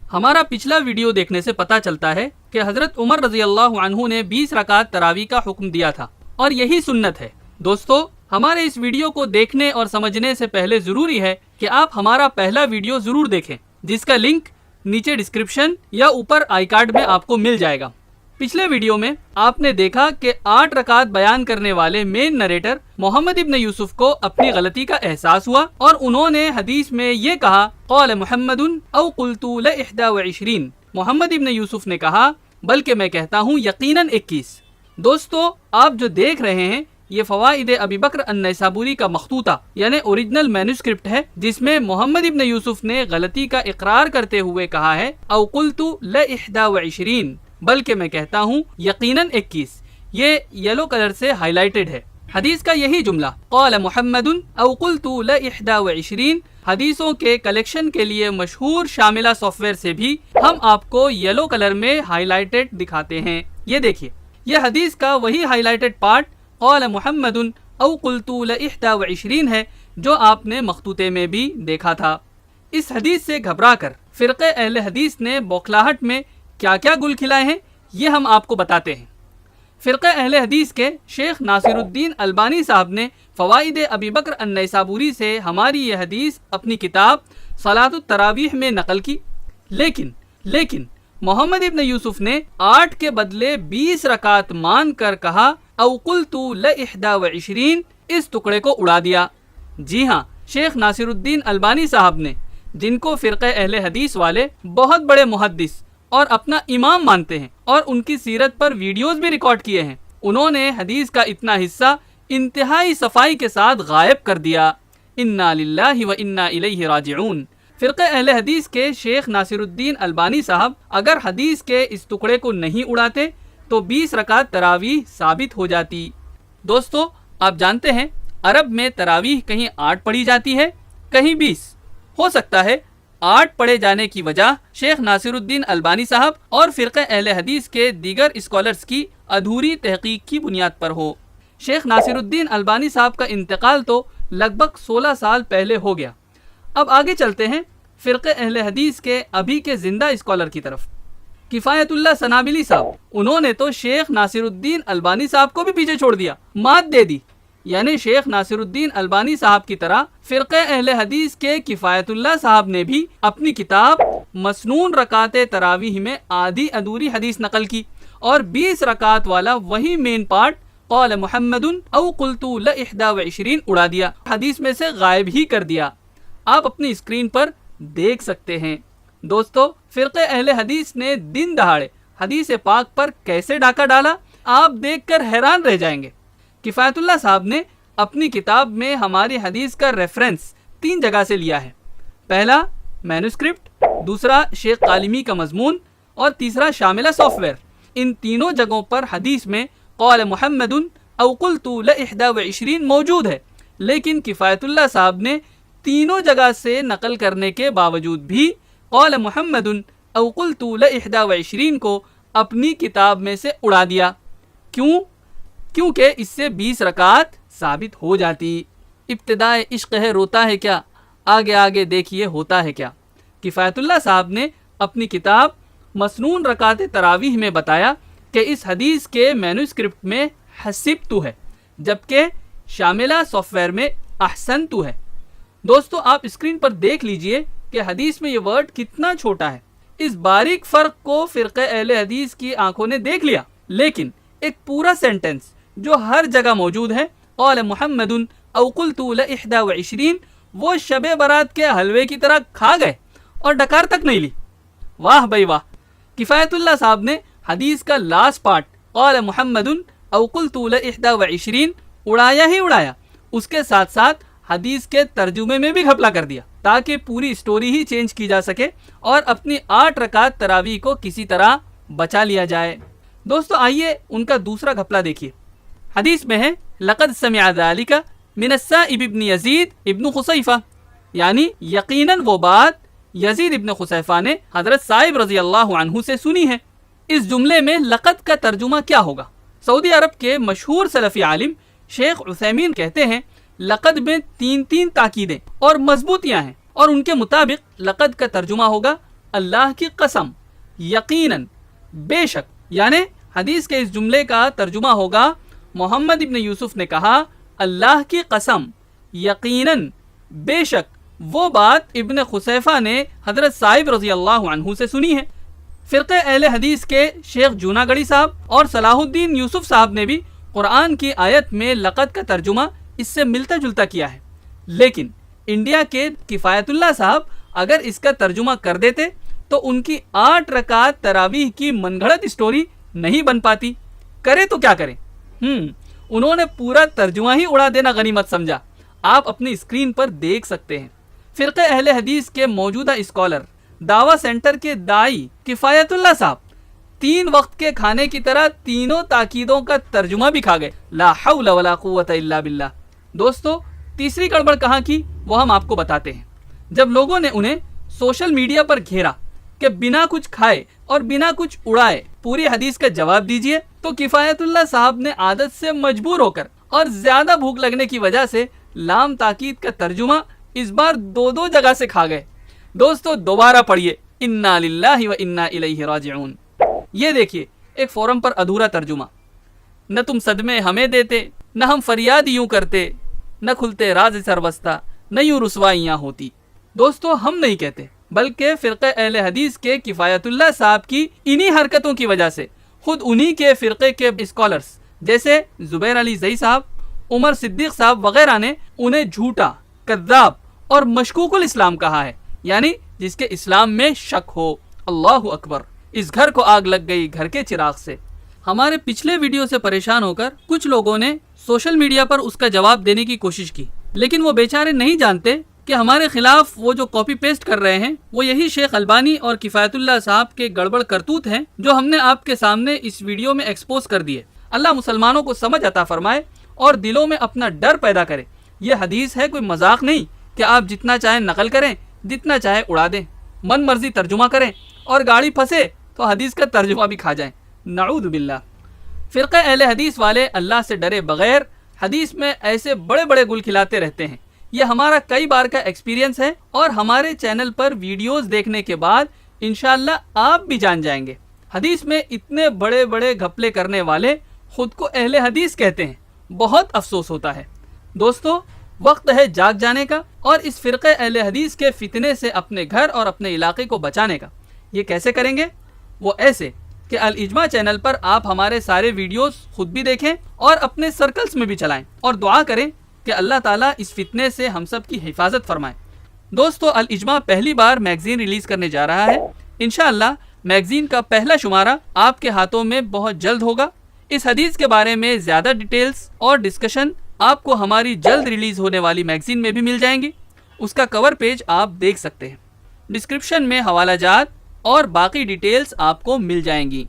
ہمارا پچھلا ویڈیو دیکھنے سے پتہ چلتا ہے کہ حضرت عمر رضی اللہ عنہ نے 20 رکعت تراویح کا حکم دیا تھا اور یہی سنت ہے۔ دوستو، ہمارے اس ویڈیو کو دیکھنے اور سمجھنے سے پہلے ضروری ہے کہ آپ ہمارا پہلا ویڈیو ضرور دیکھیں، جس کا لنک نیچے ڈسکرپشن یا اوپر آئی کارڈ میں آپ کو مل جائے گا۔ پچھلے ویڈیو میں آپ نے دیکھا کہ 8 رکعت بیان کرنے والے مین نریٹر محمد ابن یوسف کو اپنی غلطی کا احساس ہوا اور انہوں نے حدیث میں یہ کہا قال محمد او قلت ل21۔ محمد ابن یوسف نے کہا بلکہ میں کہتا ہوں یقیناً 21۔ دوستو، آپ جو دیکھ رہے ہیں یہ فوائد ابی بکر النیسابوری کا مخطوطہ یعنی اوریجنل مینوسکرپٹ ہے، جس میں محمد ابن یوسف نے غلطی کا اقرار کرتے ہوئے کہا ہے او قلت ل21، بلکہ میں کہتا ہوں یقیناً 21۔ یہ یلو کلر سے ہائی لائٹڈ ہے۔ حدیث کا یہی جملہ قال محمد او قلت ل21 حدیثوں کے کلیکشن کے لیے مشہور شاملہ سافٹ ویئر سے بھی ہم آپ کو یلو کلر میں ہائی لائٹڈ دکھاتے ہیں۔ یہ دیکھیے، یہ حدیث کا وہی ہائی لائٹڈ پارٹ قال محمد او قلت ل21 ہے جو آپ نے مخطوطے میں بھی دیکھا تھا۔ اس حدیث سے گھبرا کر فرقہ اہل حدیث نے بوکھلاہٹ میں کیا کیا گل کھلائے ہیں یہ ہم آپ کو بتاتے ہیں۔ فرقہ اہل حدیث کے شیخ ناصر الدین البانی صاحب نے فوائد ابی بکر النیسابوری سے ہماری یہ حدیث اپنی کتاب صلاۃ التراویح میں نقل کی، لیکن محمد ابن یوسف نے 8 کے بدلے 20 رکعت مان کر کہا او قلت ل21، اس ٹکڑے کو اڑا دیا۔ جی ہاں، شیخ ناصر الدین البانی صاحب نے، جن کو فرقہ اہل حدیث والے بہت بڑے محدث اور اپنا امام مانتے ہیں اور ان کی سیرت پر ویڈیوز بھی ریکارڈ کیے ہیں، انہوں نے حدیث کا اتنا حصہ انتہائی صفائی کے ساتھ غائب کر دیا۔ انا للہ و انا الیہ راجعون۔ فرقہ اہل حدیث کے شیخ ناصر الدین البانی صاحب اگر حدیث کے اس ٹکڑے کو نہیں اڑاتے تو 20 رکعت تراویح ثابت ہو جاتی۔ دوستو، آپ جانتے ہیں عرب میں تراویح کہیں 8 پڑھی جاتی ہے، کہیں 20۔ ہو سکتا ہے 8 پڑھے جانے کی وجہ شیخ ناصر الدین البانی صاحب اور فرقہ اہل حدیث کے دیگر اسکالرز کی ادھوری تحقیق کی بنیاد پر ہو۔ شیخ ناصر الدین البانی صاحب کا انتقال تو لگ بھگ 16 سال پہلے ہو گیا۔ اب آگے چلتے ہیں فرقہ اہل حدیث کے ابھی کے زندہ اسکالر کی طرف۔ کفایت اللہ سنابلی صاحب، انہوں نے تو شیخ ناصر الدین البانی صاحب کو بھی پیچھے چھوڑ دیا، مات دے دی۔ یعنی شیخ ناصر الدین البانی صاحب کی طرح فرقہ اہل حدیث کے کفایت اللہ صاحب نے بھی اپنی کتاب مسنون رکعت تراویح میں آدھی ادھوری حدیث نقل کی اور 20 رکعت والا وہی مین پارٹ قال محمد او قلت ل21 اڑا دیا، حدیث میں سے غائب ہی کر دیا۔ آپ اپنی اسکرین پر دیکھ سکتے ہیں۔ دوستو، فرقہ اہل حدیث نے دن دہاڑے حدیث پاک پر کیسے ڈاکہ ڈالا، آپ دیکھ کر حیران رہ جائیں گے۔ کفایت اللہ صاحب نے اپنی کتاب میں ہماری حدیث کا ریفرنس 3 جگہ سے لیا ہے۔ پہلا مینوسکرپٹ، دوسرا شیخ قالمی کا مضمون اور تیسرا شاملہ سافٹ ویئر۔ ان تینوں جگہوں پر حدیث میں قال محمد او قلت ل21 موجود ہے، لیکن کفایت اللہ صاحب نے تینوں جگہ سے نقل کرنے کے باوجود بھی قال محمد او قلت ل21 کو اپنی کتاب میں سے اڑا دیا۔ کیونکہ اس سے 20 رکعت ثابت ہو جاتی۔ ابتدائے عشق ہے روتا ہے کیا، آگے دیکھیے ہوتا ہے کیا۔ کفایت اللہ صاحب نے اپنی کتاب مسنون رکعت تراویح میں بتایا کہ اس حدیث کے مینوسکرپٹ میں حسبت ہے، جبکہ شاملہ سافٹ ویئر میں احسنت ہے۔ دوستو، آپ اسکرین پر دیکھ لیجئے کہ حدیث میں یہ ورڈ کتنا چھوٹا ہے۔ اس باریک فرق کو فرقہ اہل حدیث کی آنکھوں نے دیکھ لیا، لیکن ایک پورا سینٹنس جو ہر جگہ موجود ہے قال محمد او قلت ل21 وہ شب برات کے حلوے کی طرح کھا گئے اور ڈکار تک نہیں لی۔ واہ بھائی واہ! کفایت اللہ صاحب نے حدیث کا لاسٹ پارٹ قال محمد او قلت ل21 اڑایا ہی اڑایا، اس کے ساتھ ساتھ حدیث کے ترجمے میں بھی گھپلا کر دیا تاکہ پوری سٹوری ہی چینج کی جا سکے اور اپنی 8 رکعت تراویح کو کسی طرح بچا لیا جائے۔ دوستو، آئیے ان کا دوسرا گھپلا دیکھیے۔ حدیث میں ہے لقد سمع ذلك من السائب ابن یزید ابن خصیفہ، یعنی یقیناً وہ بات یزید ابن خصیفہ نے حضرت سائب رضی اللہ عنہ سے سنی ہے۔ اس جملے میں لقد کا ترجمہ کیا ہوگا؟ سعودی عرب کے مشہور سلفی عالم شیخ عثیمین کہتے ہیں لقد میں 3 تاکیدیں اور مضبوطیاں ہیں، اور ان کے مطابق لقد کا ترجمہ ہوگا اللہ کی قسم، یقیناً، بے شک، یعنی حدیث کے اس جملے کا ترجمہ ہوگا محمد ابن یوسف نے کہا اللہ کی قسم، یقیناً، بے شک وہ بات ابن خصیفہ نے حضرت صائب رضی اللہ عنہ سے سنی ہے۔ فرقہ اہل حدیث کے شیخ جوناگڑی صاحب اور صلاح الدین یوسف صاحب نے بھی قرآن کی آیت میں لقد کا ترجمہ اس سے ملتا جلتا کیا ہے، لیکن انڈیا کے کفایت اللہ صاحب اگر اس کا ترجمہ کر دیتے تو ان کی 8 رکعت تراویح کی من گھڑت اسٹوری نہیں بن پاتی۔ کرے تو کیا کریں، انہوں نے پورا ترجمہ ہی اڑا دینا غنیمت سمجھا۔ آپ اپنی اسکرین پر دیکھ سکتے ہیں۔ فرقہ اہل حدیث کے موجودہ اسکالر، دعویٰ سینٹر کے داعی کفایت اللہ صاحب 3 وقت کے کھانے کی طرح تینوں تاکیدوں کا ترجمہ بھی کھا گئے۔ لا حول ولا قوت الا باللہ۔ دوستو، تیسری گڑبڑ کہاں کی وہ ہم آپ کو بتاتے ہیں۔ جب لوگوں نے انہیں سوشل میڈیا پر گھیرا کہ بنا کچھ کھائے اور بنا کچھ اڑائے پوری حدیث کا جواب دیجئے، تو کفایت اللہ صاحب نے عادت سے مجبور ہو کر اور زیادہ بھوک لگنے کی وجہ سے لام تاکید کا ترجمہ اس بار 2 جگہ سے کھا گئے۔ دوستو دوبارہ پڑھیے، انا للہ و انا الیہ راجعون۔ یہ دیکھیے ایک فورم پر ادھورا ترجمہ، نہ تم صدمے ہمیں دیتے، نہ ہم فریاد یوں کرتے، نہ کھلتے راز سروستہ، نہ یوں رسوائیاں ہوتی۔ دوستو ہم نہیں کہتے، بلکہ فرقہ اہل حدیث کے کفایت اللہ صاحب کی انہی حرکتوں کی وجہ سے خود انہی کے فرقے کے اسکالرز جیسے زبیر علی زئی صاحب، عمر صدیق صاحب وغیرہ نے انہیں جھوٹا، کذاب اور مشکوک الاسلام کہا ہے، یعنی جس کے اسلام میں شک ہو۔ اللہ اکبر، اس گھر کو آگ لگ گئی گھر کے چراغ سے۔ ہمارے پچھلے ویڈیو سے پریشان ہو کر کچھ لوگوں نے سوشل میڈیا پر اس کا جواب دینے کی کوشش کی، لیکن وہ بیچارے نہیں جانتے کہ ہمارے خلاف وہ جو کاپی پیسٹ کر رہے ہیں وہ یہی شیخ البانی اور کفایت اللہ صاحب کے گڑبڑ کرتوت ہیں جو ہم نے آپ کے سامنے اس ویڈیو میں ایکسپوز کر دیے۔ اللہ مسلمانوں کو سمجھ عطا فرمائے اور دلوں میں اپنا ڈر پیدا کرے۔ یہ حدیث ہے کوئی مذاق نہیں کہ آپ جتنا چاہیں نقل کریں، جتنا چاہے اڑا دیں، من مرضی ترجمہ کریں اور گاڑی پھنسے تو حدیث کا ترجمہ بھی کھا جائیں۔ نعوذ باللہ۔ فرقہ اہل حدیث والے اللہ سے ڈرے بغیر حدیث میں ایسے بڑے بڑے گل کھلاتے رہتے ہیں۔ یہ ہمارا کئی بار کا ایکسپیرینس ہے اور ہمارے چینل پر ویڈیوز دیکھنے کے بعد انشاءاللہ آپ بھی جان جائیں گے۔ حدیث میں اتنے بڑے بڑے گھپلے کرنے والے خود کو اہل حدیث کہتے ہیں، بہت افسوس ہوتا ہے۔ دوستو وقت ہے جاگ جانے کا اور اس فرقہ اہل حدیث کے فتنے سے اپنے گھر اور اپنے علاقے کو بچانے کا۔ یہ کیسے کریں گے؟ وہ ایسے کہ الاجماع چینل پر آپ ہمارے سارے ویڈیوز خود بھی دیکھیں اور اپنے سرکلز میں بھی چلائیں اور دعا کریں کہ اللہ تعالیٰ اس فتنے سے ہم سب کی حفاظت فرمائے۔ دوستو الاجماع پہلی بار میگزین ریلیز کرنے جا رہا ہے۔ انشاءاللہ میگزین کا پہلا شمارہ آپ کے ہاتھوں میں بہت جلد ہوگا۔ اس حدیث کے بارے میں زیادہ ڈیٹیلز اور ڈسکشن آپ کو ہماری جلد ریلیز ہونے والی میگزین میں بھی مل جائیں گی۔ اس کا کور پیج آپ دیکھ سکتے ہیں۔ ڈسکرپشن میں حوالہ جات اور باقی ڈیٹیلز آپ کو مل جائیں گی۔